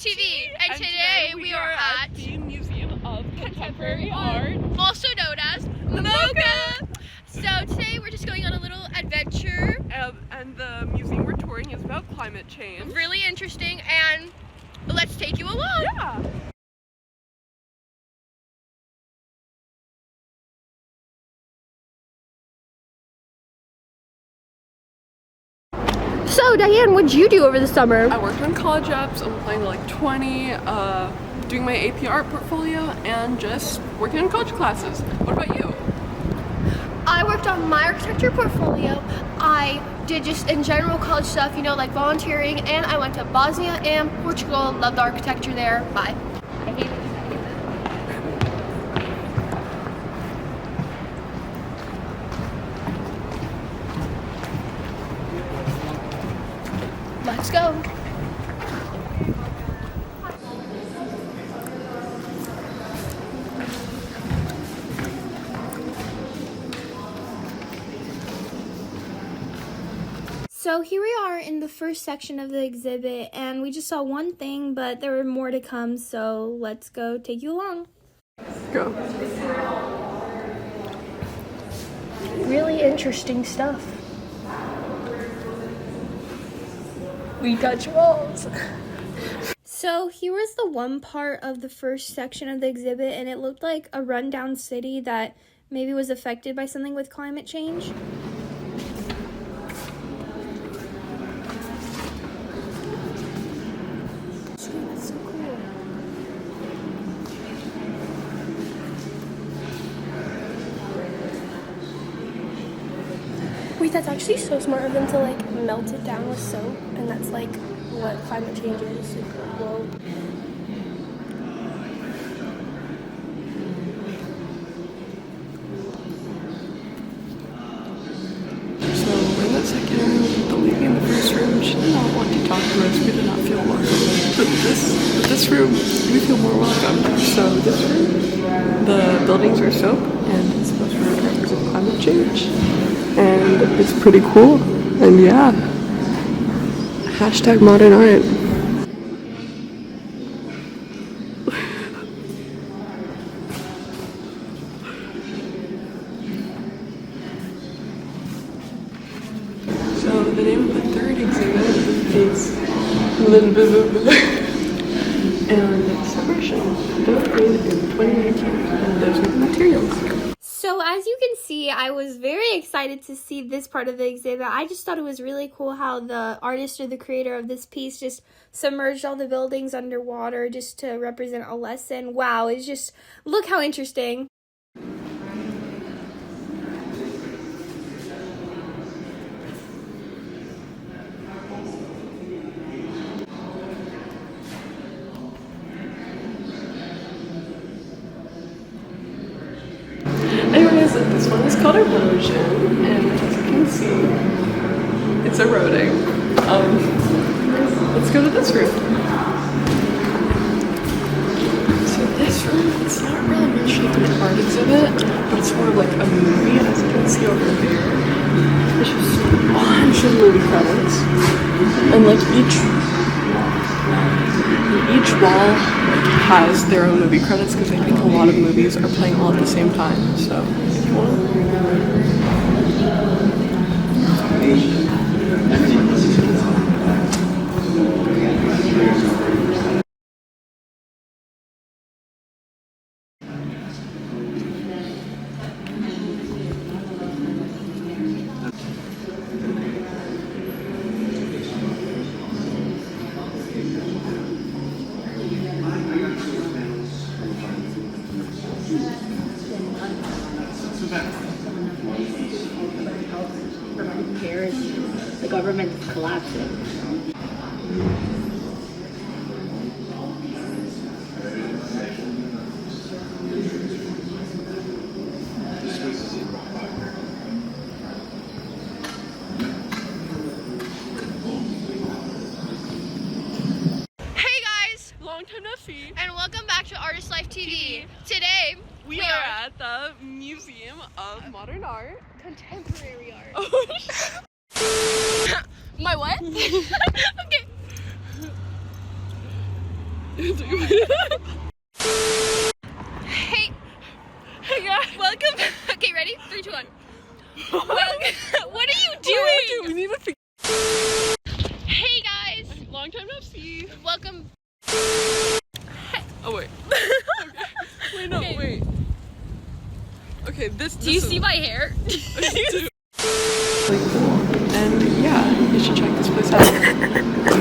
TV, and today we are at the Museum of Contemporary Art, also known as the MoCA. So today we're just going on a little adventure. And the museum we're touring is about climate change. Really interesting, and let's take you along. Yeah. So Diane, what'd you do over the summer? I worked on college apps. I'm applying to like 20, doing my AP art portfolio, and just working on college classes. What about you? I worked on my architecture portfolio. I did just in general college stuff, you know, like volunteering, and I went to Bosnia and Portugal. Loved the architecture there. Bye. I hate it. Let's go. So here we are in the first section of the exhibit, and we just saw one thing, but there were more to come, so let's go take you along. Go. Really interesting stuff. We touch walls. So here was the one part of the first section of the exhibit, and it looked like a rundown city that maybe was affected by something with climate change. That's so cool. Wait, that's actually so smart of them to like melt it down with soap, and that's like what climate change is. Like, whoa. So we're in the second room. The lady in the first room, she did not want to talk to us. We did not feel welcome. But this room, we feel more welcome. So this room, the buildings are soap, and it's supposed to represent climate change. And it's pretty cool. And yeah, hashtag modern art. So the name of the third exhibit is and Submersion, built in 2019, and those are the materials. So as you can see, I was very excited to see this part of the exhibit. I just thought it was really cool how the artist or the creator of this piece just submerged all the buildings underwater just to represent a lesson. Wow, it's just, look how interesting. Anyways, this one is called Erosion, and as you can see, it's eroding. Let's go to this room. So this room, it's not really much like an art exhibit, but it's more like a movie, as you can see over there. There's just a bunch of movie credits, and like each wall has their own movie credits because I think a lot of movies are playing all at the same time. So if you want The government is collapsing. Hey guys, long time no see. and welcome back to Artist Life TV. Today, We are at the Museum of Modern Art. contemporary art. Oh, My what? Okay. Hey guys. Welcome. Okay, ready? 3, 2, 1. What are you doing? We need to figure. Hey guys. Long time no see. Welcome. Oh wait. Wait, no, Okay. wait. Okay, this. Do you see my hair? Really cool. And yeah, you should check this place out.